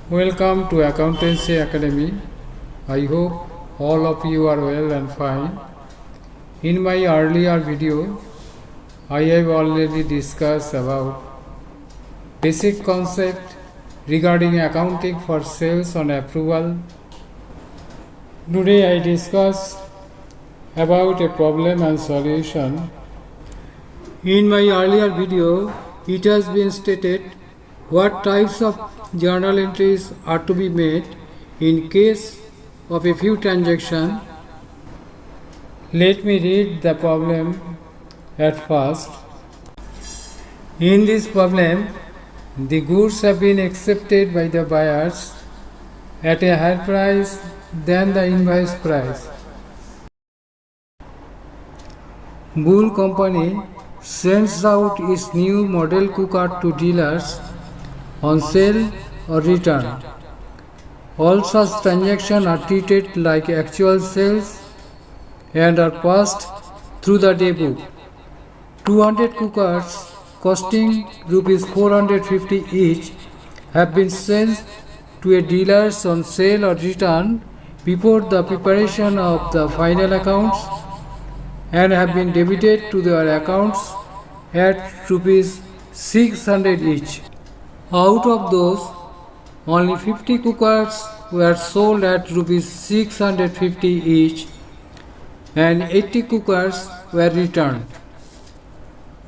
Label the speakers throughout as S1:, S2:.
S1: Welcome to Accountancy Academy. I hope all of you are well and fine. In my earlier video, I have already discussed about basic concept regarding accounting for sales on approval. Today I discuss about a problem and solution. In my earlier video, it has been stated what types of journal entries are to be made in case of a few transactions. Let me read the problem at first. In this problem, the goods have been accepted by the buyers at a higher price than the invoice price. Bull Company sends out its new model cooker to dealers on sale or return. All such transactions are treated like actual sales and are passed through the daybook. 200 cookers costing Rs 450 each have been sent to a dealers on sale or return before the preparation of the final accounts and have been debited to their accounts at Rs 600 each. Out of those, only 50 cookers were sold at Rs 650 each and 80 cookers were returned.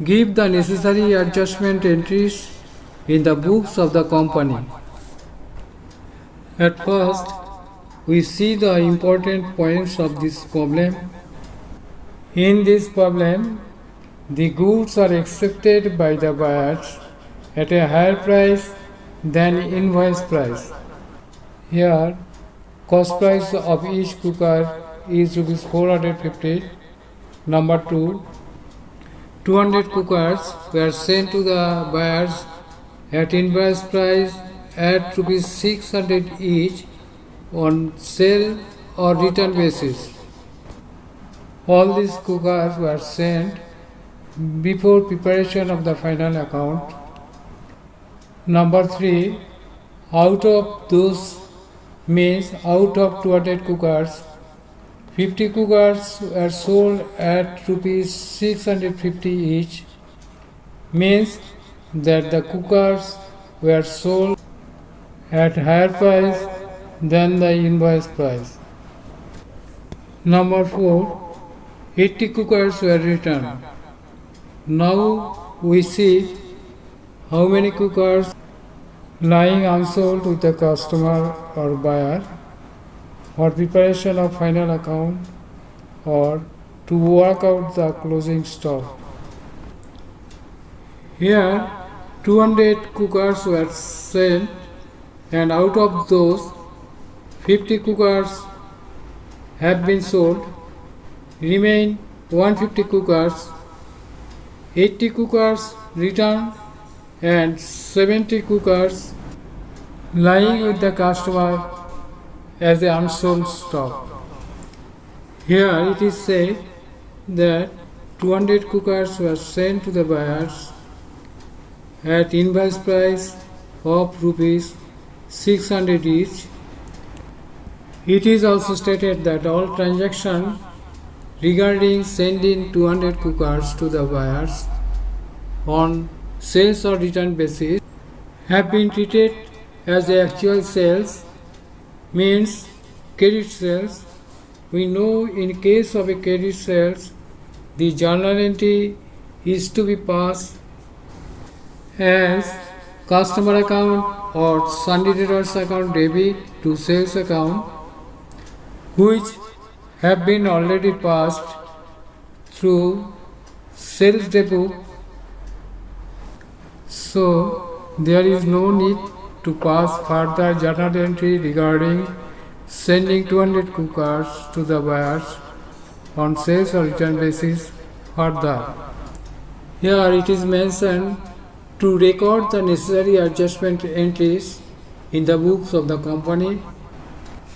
S1: Give the necessary adjustment entries in the books of the company. At first, we see the important points of this problem. In this problem, the goods are accepted by the buyers at a higher price than invoice price. Here, cost price of each cooker is Rs 450. Number 2, 200 cookers were sent to the buyers at invoice price at Rs 600 each on sale or return basis. All these cookers were sent before preparation of the final account. Number 3, out of those means out of 200 cookers, 50 cookers were sold at Rs 650 each, means that the cookers were sold at higher price than the invoice price. Number 4, 80 cookers were returned. Now we see how many cookers lying unsold with the customer or buyer for preparation of final account or to work out the closing stock. Here 200 cookers were sent and out of those 50 cookers have been sold. Remain 150 cookers, 80 cookers returned and 70 cookers lying with the customer as the unsold stock. Here it is said that 200 cookers were sent to the buyers at invoice price of Rs 600 each. It is also stated that all transactions regarding sending 200 cookers to the buyers on sales or return basis have been treated as the actual sales, means credit sales. We know in case of a credit sales, the journal entry is to be passed as customer account or Sunday debtors account debit to sales account, which have been already passed through sales debit. So there is no need to pass further journal entry regarding sending 200 cookers to the buyers on sales or return basis further. Here it is mentioned to record the necessary adjustment entries in the books of the company.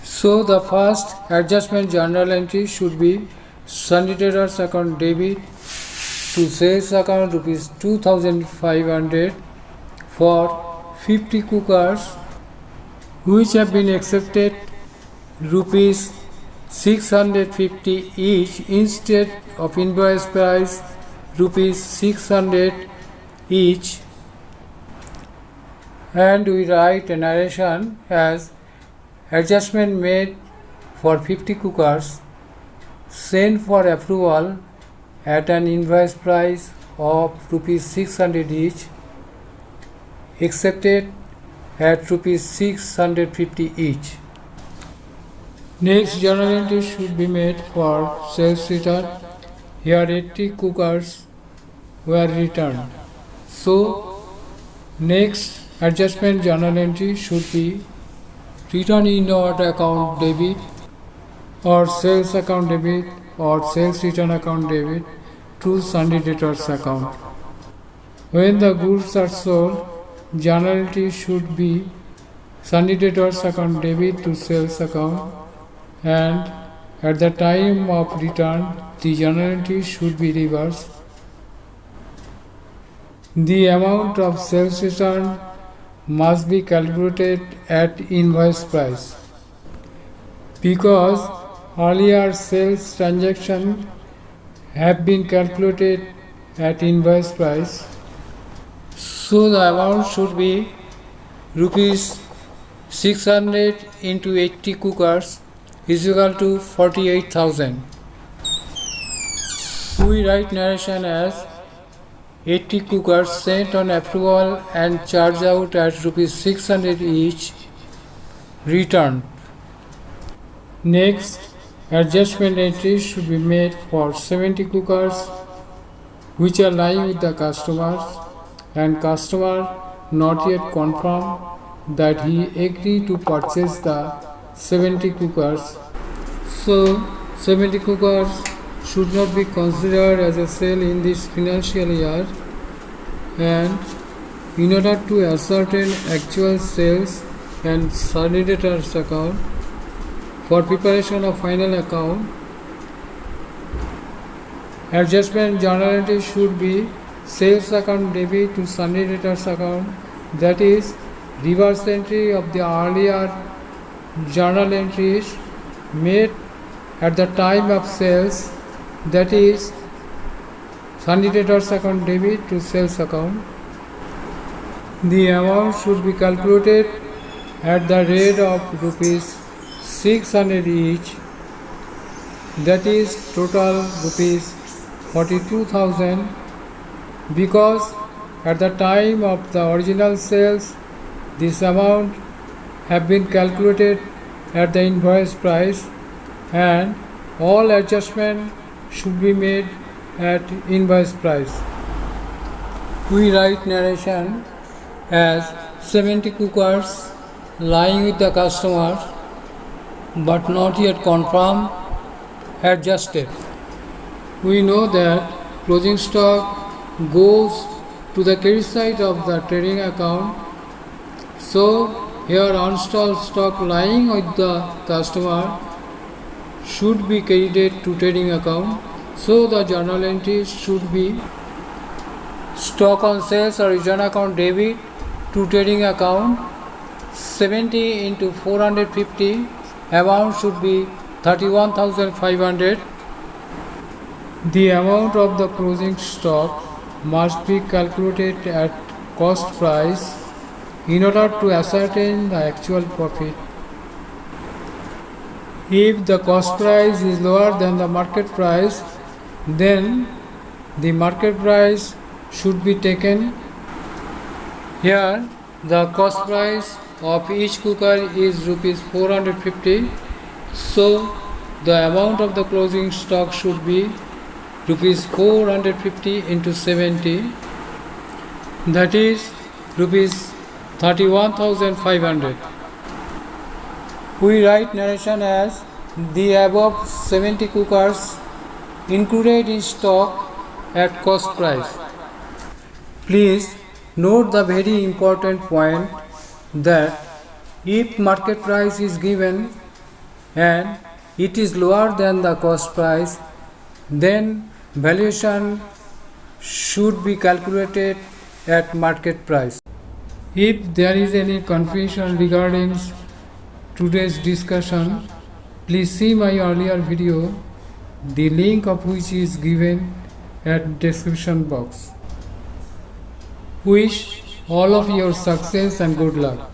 S1: So the first adjustment journal entry should be Sunday debtors account debit to sales account Rs 2500 for 50 cookers which have been accepted rupees 650 each instead of invoice price rupees 600 each, and we write a narration as adjustment made for 50 cookers sent for approval at an invoice price of rupees 600 each, accepted at rupees 650 each. Next, journal entry should be made for sales return. Here 80 cookers were returned. So, next adjustment journal entry should be return in order account debit or sales account debit or sales return account debit to Sunday debtors account. When the goods are sold, journal entry should be Sunday debtors account debit to sales account, and at the time of return the journal entry should be reversed. The amount of sales return must be calculated at invoice price. Because earlier sales transactions have been calculated at invoice price, so the amount should be rupees 600 into 80 cookers is equal to 48,000. We write narration as 80 cookers sent on approval and charged out at rupees 600 each, returned. Next, adjustment entry should be made for 70 cookers which are lying with the customers and customer not yet confirmed that he agreed to purchase the 70 cookers. So 70 cookers should not be considered as a sale in this financial year, and in order to ascertain actual sales and Sunday debtors account for preparation of final account, adjustment journal entry should be sales account debit to Sunday debtors account, that is reverse entry of the earlier journal entries made at the time of sales, that is Sunday debtors account debit to sales account. The amount should be calculated at the rate of rupees 600 each, that is total rupees 42,000, because at the time of the original sales this amount have been calculated at the invoice price, and all adjustment should be made at invoice price. We write narration as 70 cookers lying with the customer but not yet confirmed, adjusted. We know that closing stock goes to the credit side of the trading account, so here unsold stock lying with the customer should be credited to trading account. So the journal entry should be stock on sales or return account debit to trading account 70 into 450, amount should be 31,500. The amount of the closing stock must be calculated at cost price in order to ascertain the actual profit. If the cost price is lower than the market price, then the market price should be taken. Here the cost price of each cooker is rupees 450, so the amount of the closing stock should be rupees 450 into 70, that is rupees 31,500. We write narration as the above 70 cookers included in stock at cost price. Please note the very important point that if market price is given and it is lower than the cost price, then valuation should be calculated at market price. If there is any confusion regarding today's discussion, please see my earlier video, the link of which is given at description box. Wish all of your success and good luck.